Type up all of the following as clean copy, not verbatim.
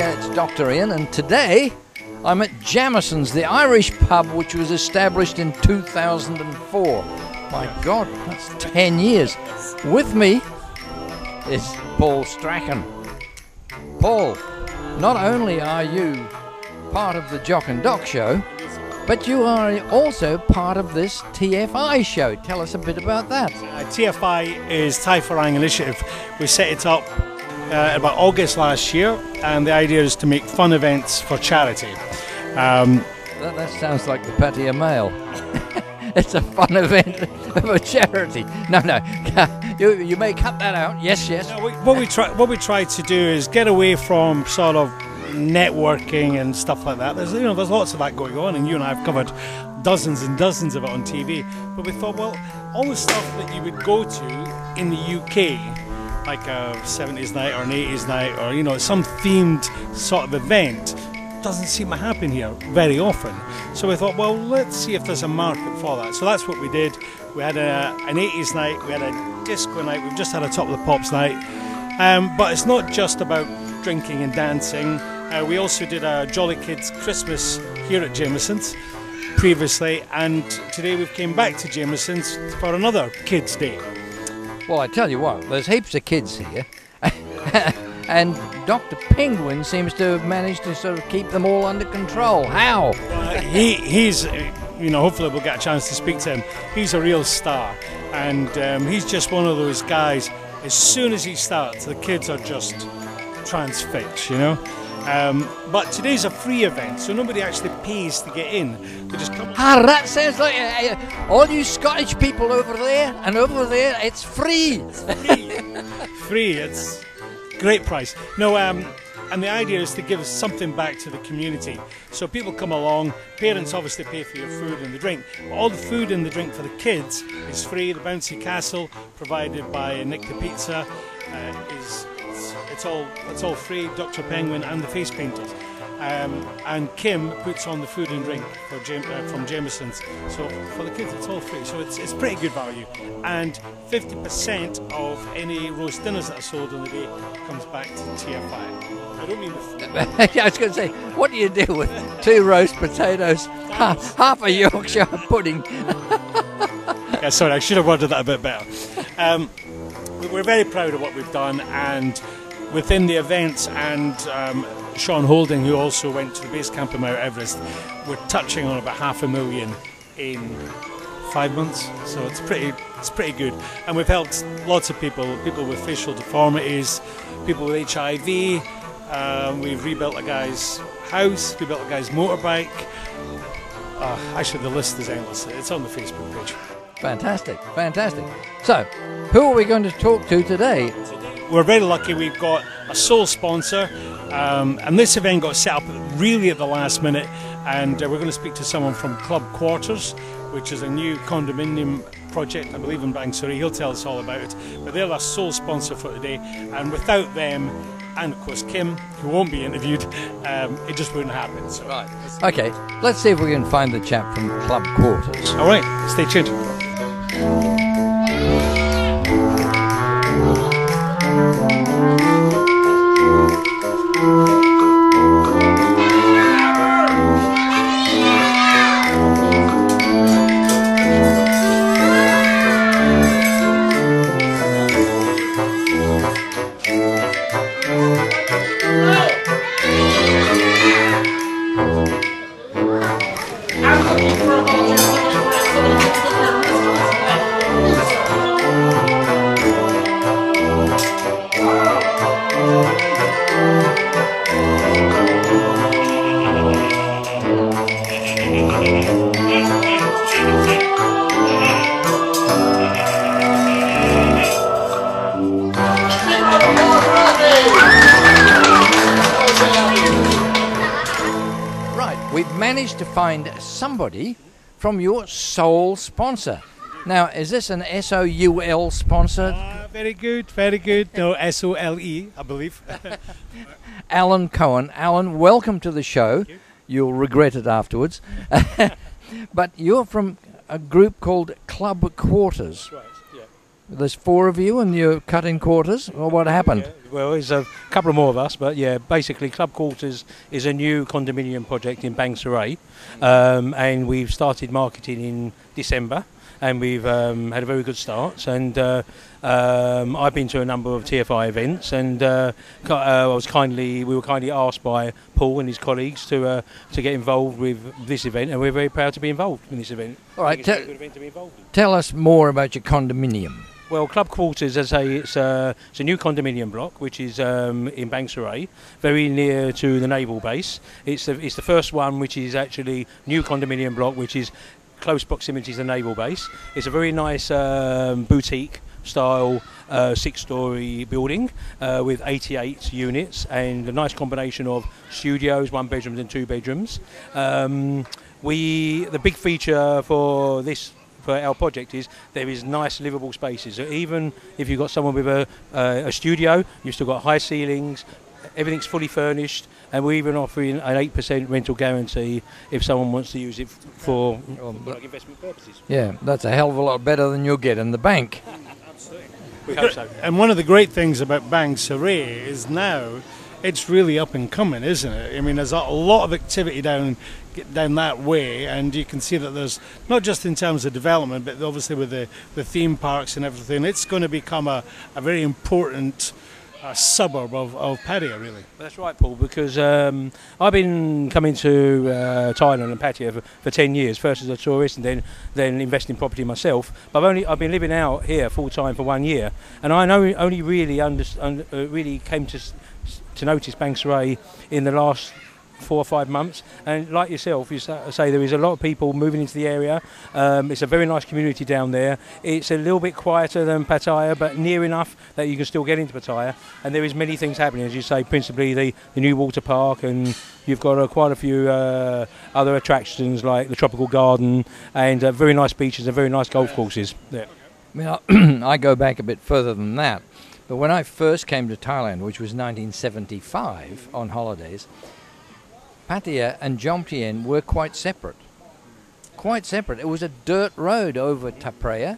It's Dr. Ian, and today I'm at Jameson's, the Irish pub which was established in 2004. My God, that's 10 years. With me is Paul Strachan. Paul, not only are you part of the Jock and Doc show, but you are also part of this TFI show. Tell us a bit about that. TFI is Thai Farang Initiative. We set it up about August last year, and the idea is to make fun events for charity. That sounds like the Pattaya Mail. It's a fun event for charity. No, you may cut that out. Yes. No, what we try to do is get away from sort of networking and stuff like that. There's lots of that going on, and you and I have covered dozens and dozens of it on TV. But we thought, well, all the stuff that you would go to in the UK, like a 70s night or an 80s night, or some themed sort of event, doesn't seem to happen here very often. So we thought, well, let's see if there's a market for that. So that's what we did. We had an 80s night, we had a disco night, we've just had a Top of the Pops night. But it's not just about drinking and dancing. We also did a Jolly Kids Christmas here at Jameson's previously, and today we've came back to Jameson's for another Kids Day. Well, I tell you what, there's heaps of kids here, and Dr. Penguin seems to have managed to sort of keep them all under control. How? He's, hopefully we'll get a chance to speak to him. He's a real star, and he's just one of those guys. As soon as he starts, the kids are just transfixed, But today's a free event, so nobody actually pays to get in. They just come. That sounds like all you Scottish people over there and over there. It's free. Free. It's great price. No, and the idea is to give something back to the community. So people come along. Parents obviously pay for your food and the drink. But all the food and the drink for the kids is free. The bouncy castle, provided by Nick the Pizza, it's all free. Dr. Penguin and the face painters, and Kim puts on the food and drink from Jameson's. So for the kids, it's all free. So it's pretty good value. And 50% of any roast dinners that are sold on the day comes back to TFI. I don't mean the I was going to say, what do you do with 2 roast potatoes, half a Yorkshire pudding? Yeah, sorry, I should have worded that a bit better. We're very proud of what we've done, and within the events, and Sean Holding, who also went to the base camp in Mount Everest, we're touching on about 500,000 in 5 months. So it's pretty good, and we've helped lots of people with facial deformities, people with HIV. We've rebuilt a guy's house, we built a guy's motorbike. Actually, the list is endless. It's on the Facebook page. Fantastic. So, who are we going to talk to today? We're very lucky. We've got a sole sponsor, and this event got set up really at the last minute, and we're going to speak to someone from Club Quarters, which is a new condominium project, I believe, in Bangsuri. He'll tell us all about it, but they're our sole sponsor for today, and without them, and of course Kim, who won't be interviewed, it just wouldn't happen. So. Right. Okay, let's see if we can find the chap from Club Quarters. All right, stay tuned. we've managed to find somebody from your sole sponsor. Now, is this an SOUL sponsor? Very good, very good. No, SOLE, I believe. Alan Cohen. Alan, welcome to the show. Thank you. You'll regret it afterwards. But you're from a group called Club Quarters. That's right, yeah. There's 4 of you and you're cutting quarters? Or what happened? Yeah, well, there's a couple more of us, but yeah, basically Club Quarters is a new condominium project in Bangsaray, and we've started marketing in December, and we've had a very good start. And I've been to a number of TFI events, and we were kindly asked by Paul and his colleagues to get involved with this event, and we're very proud to be involved in this event. All right, It's a very good event to be involved in. tell us more about your condominium. Well, Club Quarters, as I say, it's a new condominium block which is in Bangsaray, very near to the naval base. It's the first one which is actually new condominium block which is close proximity to the naval base. It's a very nice boutique style 6-storey building with 88 units and a nice combination of studios, 1 bedrooms and 2 bedrooms. The big feature for our project is there is nice livable spaces. So even if you've got someone with a studio, you've still got high ceilings, everything's fully furnished, and we're even offering an 8% rental guarantee if someone wants to use it for investment purposes. Yeah, that's a hell of a lot better than you'll get in the bank. We hope so. And one of the great things about Bangsaray is now it's really up and coming, isn't it? I mean, there's a lot of activity down that way, and you can see that there's not just in terms of development, but obviously with the theme parks and everything, it's going to become a very important suburb of Pattaya, really. That's right, Paul, because I've been coming to Thailand and Pattaya for 10 years, first as a tourist and then investing in property myself. But I've been living out here full time for 1 year, and I only really came to notice Bangsaray in the last 4 or 5 months, and like yourself, you say there is a lot of people moving into the area. It's a very nice community down there. It's a little bit quieter than Pattaya, but near enough that you can still get into Pattaya, and there is many things happening, as you say, principally the new water park, and you've got quite a few other attractions like the tropical garden and very nice beaches and very nice golf courses there. Well, I go back a bit further than that, but when I first came to Thailand, which was 1975 on holidays, Pattaya and Jomtien were quite separate. Quite separate. It was a dirt road over Tapraya.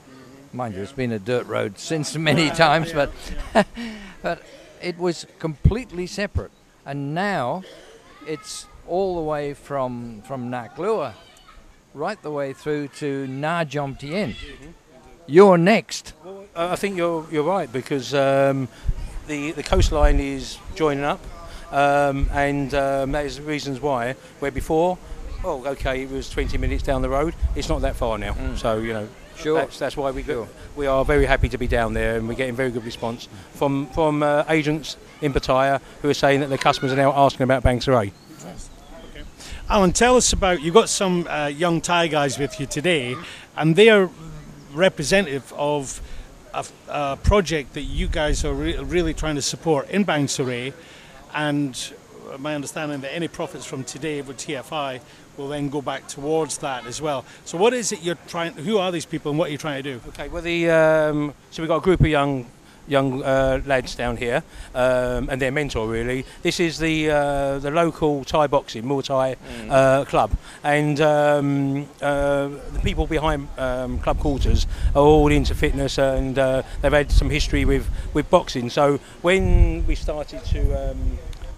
Mind you, it's been a dirt road since many times, but it was completely separate. And now it's all the way from Naklua right the way through to Na Jomtien. You're next. Well, I think you're right, because the coastline is joining up. And that is the reasons why, where before, it was 20 minutes down the road, it's not that far now. So, Sure. That's why we are very happy to be down there, and we're getting very good response from agents in Pattaya who are saying that their customers are now asking about Bangsaray. Okay. Alan, tell us about, you've got some young Thai guys with you today, and they are representative of a project that you guys are really trying to support in Bangsaray. And my understanding that any profits from today with TFI will then go back towards that as well. So what is it who are these people and what are you trying to do? Okay, well so we've got a group of young lads down here, and their mentor really. This is the local Thai boxing, Muay Thai club, and the people behind Club Quarters are all into fitness, and they've had some history with boxing. So when we started to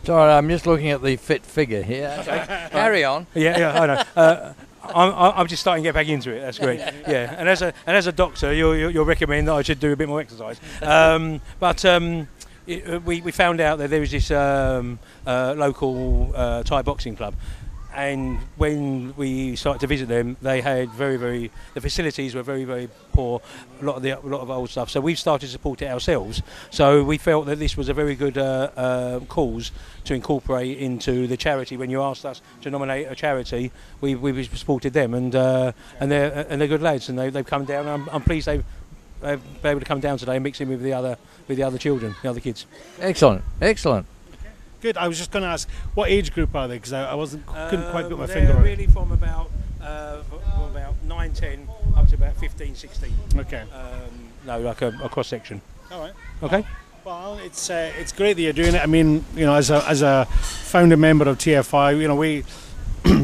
Sorry, I'm just looking at the fit figure here. Okay. Carry on. Yeah, I know. I'm just starting to get back into it. That's great. Yeah, and as a doctor, you'll recommend that I should do a bit more exercise. We found out that there was this local Thai boxing club, and when we started to visit them, they had the facilities were very, very poor, a lot of old stuff. So we've started to support it ourselves. So we felt that this was a very good cause to incorporate into the charity. When you asked us to nominate a charity, we supported them, and they're good lads, and they've come down. I'm pleased they've been able to come down today and mix in with the other children, the other kids. Excellent. Good. I was just going to ask, what age group are they? Because I couldn't quite put my finger on it. Really from about 9, 10 up to about 15, 16. Okay. No, like a cross section. All right. Okay. Well, it's great that you're doing it. I mean, you know, as a founder member of TFI, you know, we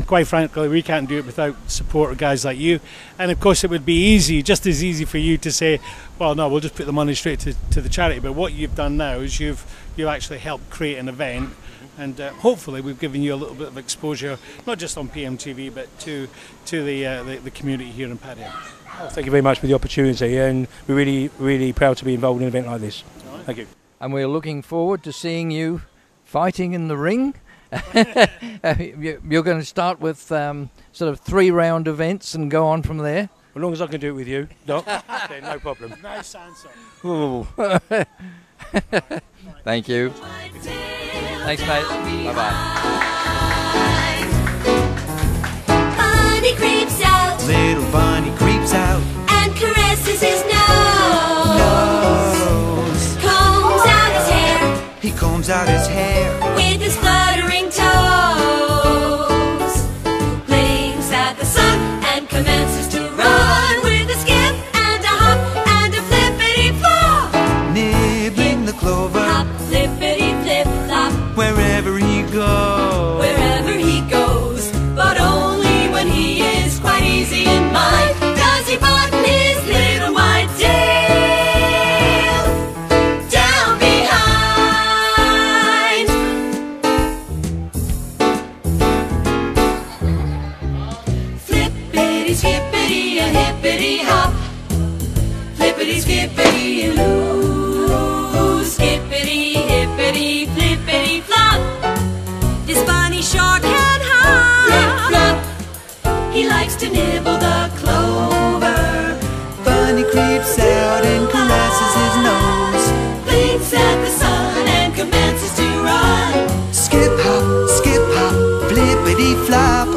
quite frankly we can't do it without support of guys like you. And of course, it would be easy, just as easy for you to say, well, no, we'll just put the money straight to the charity. But what you've done now is you've actually helped create an event, and hopefully we've given you a little bit of exposure, not just on PMTV, but to the community here in Padiham. Oh, thank you very much for the opportunity, and we're really, really proud to be involved in an event like this. Right. Thank you. And we're looking forward to seeing you fighting in the ring. You're going to start with sort of 3-round events and go on from there. As long as I can do it with you, Doc, then no problem. Nice answer. Ooh. Thank you. Thanks, mate. Bye-bye. Bunny creeps out, Little bunny creeps out, and caresses his nose. Combs out his hair he combs out his hair, with his fluttering toes. Blinks at the sun and commences to run with a skip and a hop and a flippity flop. nibbling the clover, Hop, flippity flip flop, wherever he goes. wherever he goes. But only when he is quite easy in mind does he button his little white tail down behind. Flippity skippity a hippity hop, flippity skippity loo, skippity hippity flippity flop. This bunny sure can hop. Flip flop, he likes to nibble the clover. Bunny creeps out and caresses his nose. Blinks at the sun and commences to run. Skip hop, flippity flop,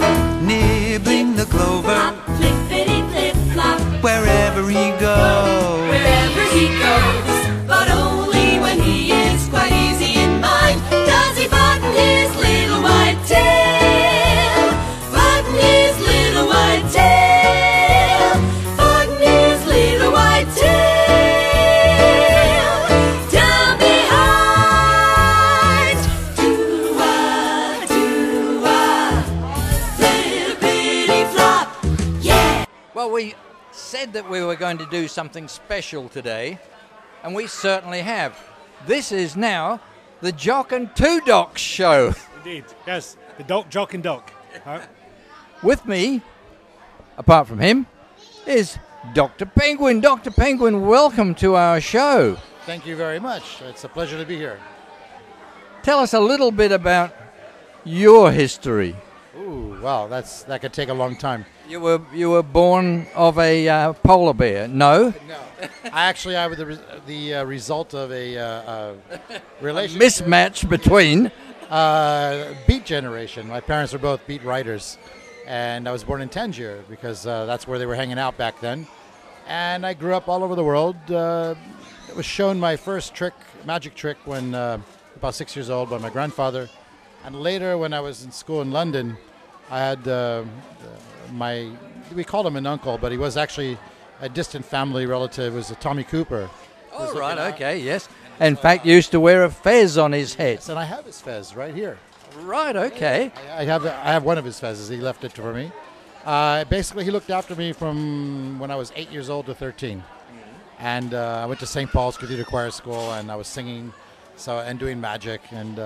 nibbling the clover, Hop, flippity flip flop, wherever he goes. wherever he goes. But only when he is quite easy in mind does he button his little white tail. Button his little white tail. Button his little white tail down behind. Do-wah, do-wah, flippity flop, yeah. Well, we said that we were going to do something special today, and we certainly have. This is now the Jock and Two Docs show. Indeed. Yes. The Jock and Doc. With me, apart from him, is Dr. Penguin. Dr. Penguin, welcome to our show. Thank you very much. It's a pleasure to be here. Tell us a little bit about your history. Ooh, wow, that could take a long time. You were born of a polar bear. No? No, I was the result of a relationship. Mismatch between. Beat generation. My parents were both beat writers, and I was born in Tangier because that's where they were hanging out back then. And I grew up all over the world. I was shown my first magic trick, when about 6 years old by my grandfather. And later, when I was in school in London, I had we called him an uncle, but he was actually a distant family relative. It was a Tommy Cooper. Oh, right, okay, yes. In fact, used to wear a fez on his head. Yes, and I have his fez right here. Right, okay. I have one of his fezzes. He left it for me. Basically, he looked after me from when I was 8 years old to 13. And I went to St. Paul's Cathedral Choir School, and I was singing and doing magic. And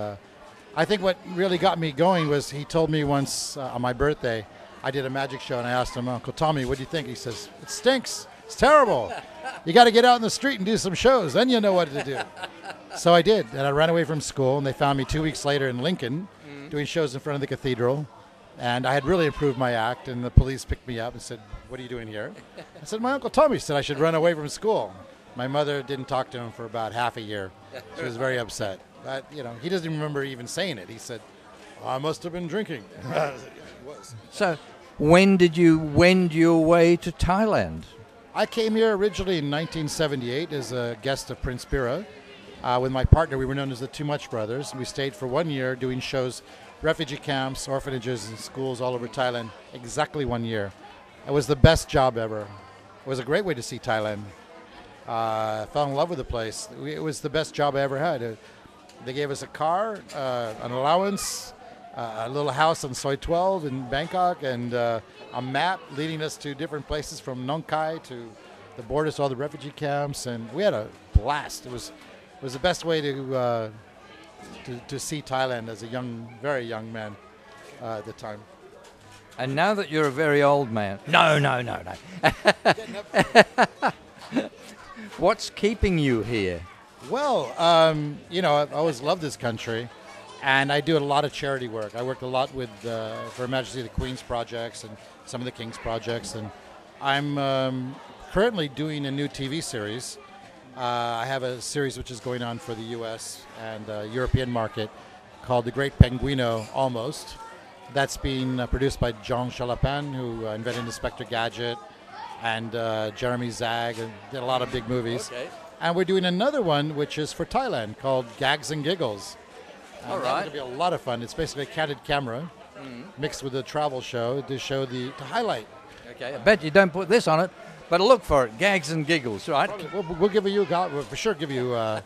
I think what really got me going was he told me once on my birthday, I did a magic show, and I asked him, Uncle Tommy, what do you think? He says, it stinks. It's terrible. You got to get out in the street and do some shows. Then you know what to do. So I did, and I ran away from school, and they found me 2 weeks later in Lincoln doing shows in front of the cathedral. And I had really improved my act, and the police picked me up and said, what are you doing here? I said, my Uncle Tommy said I should run away from school. My mother didn't talk to him for about half a year. She was very upset. But, he doesn't even remember even saying it. He said, I must have been drinking. He was. So, when did you wend your way to Thailand? I came here originally in 1978 as a guest of Prince Pira. With my partner, we were known as the Too Much Brothers. We stayed for 1 year doing shows, refugee camps, orphanages, and schools all over Thailand. Exactly 1 year. It was the best job ever. It was a great way to see Thailand. I fell in love with the place. It was the best job I ever had. They gave us a car, an allowance, a little house on Soi 12 in Bangkok, and a map leading us to different places from Nong Khai to the borders to all the refugee camps, and we had a blast. It was the best way to see Thailand as a very young man at the time. And now that you're a very old man, no. What's keeping you here? Well, I've always loved this country, and I do a lot of charity work. I worked a lot with for Her Majesty the Queen's projects and some of the King's projects, and I'm currently doing a new TV series. I have a series which is going on for the U.S. and European market called The Great Penguino, Almost. That's being produced by Jean Chalopin, who invented Inspector Gadget, and Jeremy Zag, and did a lot of big movies. Okay. And we're doing another one which is for Thailand called Gags and Giggles. All That's right. going to be a lot of fun. It's basically a candid camera mixed with a travel show to show to highlight. Okay, I bet you don't put this on it, but look for it, Gags and Giggles, right? We'll give you we'll for sure give you a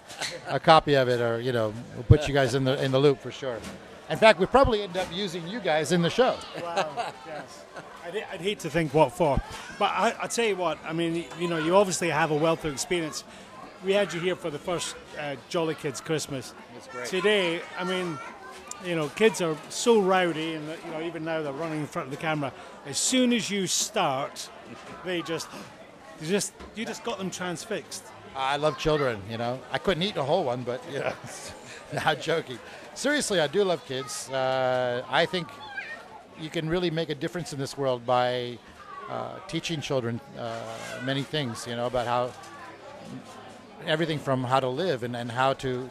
copy of it, or we'll put you guys in the loop for sure. In fact, we probably end up using you guys in the show. Wow, yes. I'd hate to think what for. But I tell you what, I mean, you obviously have a wealth of experience. We had you here for the first Jolly Kids Christmas. That's great. Today, I mean, kids are so rowdy, and even now they're running in front of the camera. As soon as you start, you just got them transfixed. I love children, I couldn't eat a whole one, but, not joking. Seriously, I do love kids. I think you can really make a difference in this world by teaching children many things, about how everything from how to live and how to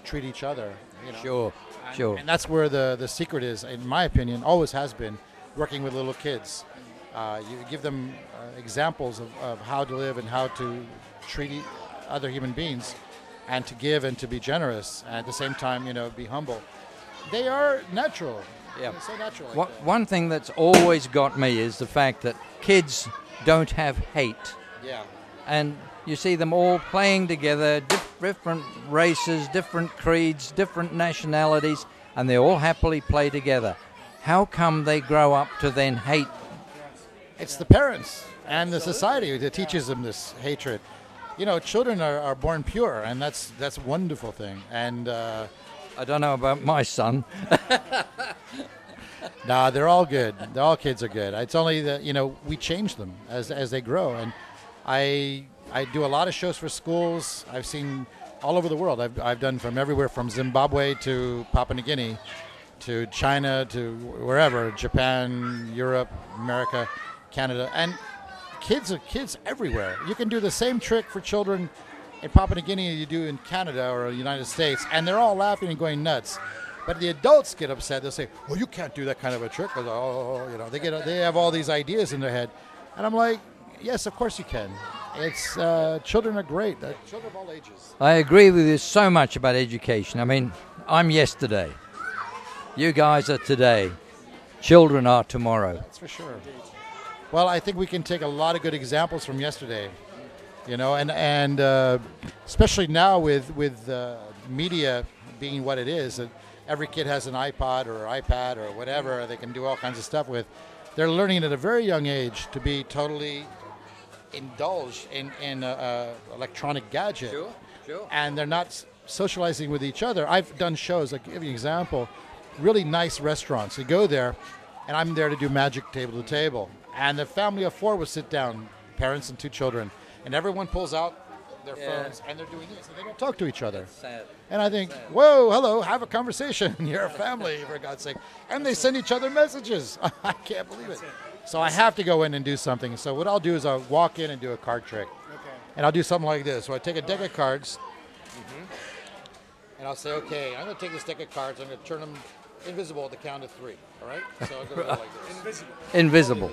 treat each other. Sure. And that's where the secret is, in my opinion, always has been, working with little kids. You give them examples of how to live and how to treat other human beings, and to give and to be generous, and at the same time, be humble. They are natural. Yeah. They're so natural. One thing that's always got me is the fact that kids don't have hate. Yeah. And you see them all playing together, different races, different creeds, different nationalities, and they all happily play together. How come they grow up to then hate? It's the parents and the society that teaches them this hatred. Children are born pure, and that's a wonderful thing. And I don't know about my son. nah, they're all good. All kids are good. It's only that we change them as they grow. And I do a lot of shows for schools. I've seen all over the world. I've done from everywhere from Zimbabwe to Papua New Guinea to China to wherever, Japan, Europe, America, Canada, and kids are kids everywhere. You can do the same trick for children in Papua New Guinea you do in Canada or the United States, and they're all laughing and going nuts. But the adults get upset. They'll say, "Well, you can't do that kind of a trick." They have all these ideas in their head, and I'm like, "Yes, of course you can." It's children are great. Children of all ages. I agree with you so much about education. I mean, I'm yesterday. You guys are today. Children are tomorrow. That's for sure. Well, I think we can take a lot of good examples from yesterday, and especially now with media being what it is, every kid has an iPod or iPad or whatever they can do all kinds of stuff with. They're learning at a very young age to be totally indulged in electronic gadget. Sure. And they're not socializing with each other. I've done shows, I'll give you an example, really nice restaurants. You go there, and I'm there to do magic table to table. And the family of four will sit down, parents and two children, and everyone pulls out their phones, and they're doing this, and they don't talk to each other. Sad. And I think, whoa, hello, have a conversation. You're a family, for God's sake. And they send each other messages. I can't believe it. So I have to go in and do something. So what I'll do is I'll walk in and do a card trick. Okay. And I'll do something like this. So I take a deck of cards, and I'll say, okay, I'm going to take this deck of cards. I'm going to turn them invisible at the count of 3. All right? So I'll go like this. Invisible.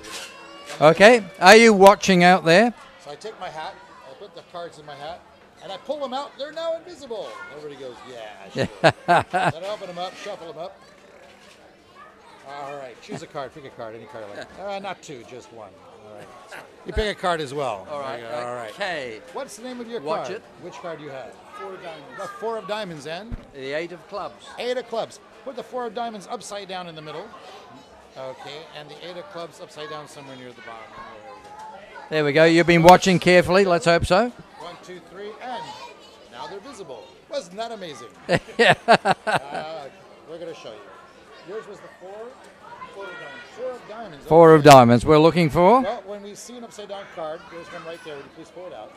Okay. Are you watching out there? So I take my hat. I put the cards in my hat. and I pull them out, they're now invisible. Everybody goes, yeah, sure. Then I open them up, shuffle them up. All right, choose a card, pick a card, any card like not two, just one. All right. You pick a card as well. All right. There you go. All right. Okay. What's the name of your Watch card? it. Which card do you have? 4 of diamonds. The 4 of diamonds, and The 8 of clubs. 8 of clubs. Put the 4 of diamonds upside down in the middle. Okay, and the 8 of clubs upside down somewhere near the bottom. There we go. You've been watching carefully. Let's hope so. 1, 2, 3, and now they're visible. Wasn't that amazing? Yeah. We're going to show you. Yours was the 4? 4 of diamonds. 4 of diamonds. 4 of okay. diamonds. We're looking for. Well, when we see an upside down card, there's one right there. Would you please pull it out?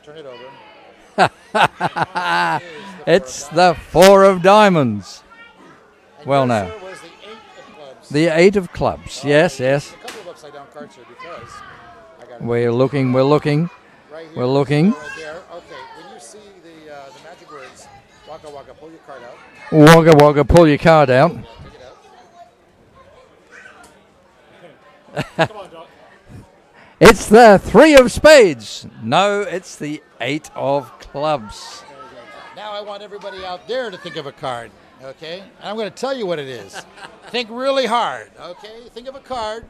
Turn it over. It's the 4 of diamonds. And Well, yours, now. sir, was the 8 of clubs. The 8 of clubs. Yes, yes. A couple of upside down cards here because I got it We're looking. We're looking. right here. We're looking. Right there. Okay, when you see the magic words, waka waka, pull your card out. Wagga wagga, pull your card out. Yeah, take it out. Come on, Doc. It's the 3 of spades. No, it's the 8 of clubs. Now I want everybody out there to think of a card, okay? And I'm going to tell you what it is. Think really hard, okay? Think of a card.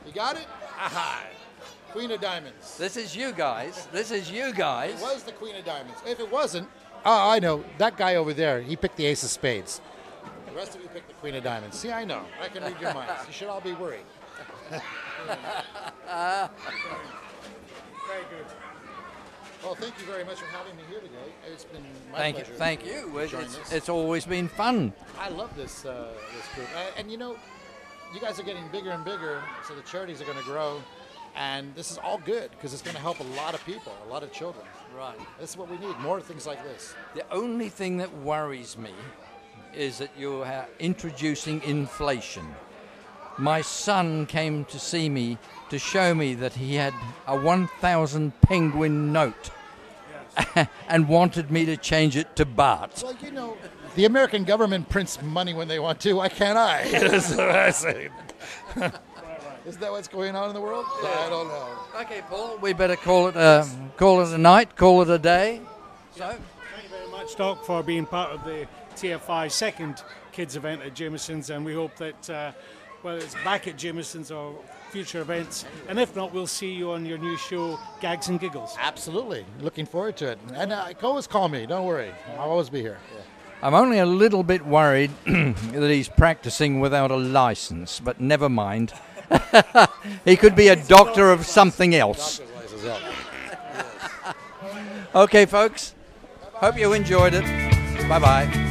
You got it? Aha! Queen of diamonds. This is you guys. This is you guys. It was the Queen of diamonds. If it wasn't, oh, I know. That guy over there, he picked the ace of spades. The rest of you picked the Queen of diamonds. See, I know. I can read your minds. You should all be worried. Very good. Well, thank you very much for having me here today. It's been my Thank you. pleasure. Thank you. to join this. It's always been fun. I love this this group, and you know, you guys are getting bigger and bigger, so the charities are going to grow, and this is all good because it's going to help a lot of people, a lot of children. Right. This is what we need, more things like this. The only thing that worries me is that you're introducing inflation. My son came to see me to show me that he had a 1,000 penguin note and wanted me to change it to baht. Well, you know, the American government prints money when they want to. Why can't I? That's what I say. Isn't that what's going on in the world? I don't know. Okay, Paul, we better call it a night, call it a day. So, Thank you very much, Doc, for being part of the TFI second kids event at Jameson's, and we hope that whether it's back at Jameson's or future events, and if not, we'll see you on your new show, Gags and Giggles. Absolutely. Looking forward to it. And always call me. Don't worry. I'll always be here. I'm only a little bit worried that he's practicing without a license, but never mind. He could be a doctor of something else. Doctor's license, yeah. Okay, folks. Hope you enjoyed it. Bye-bye.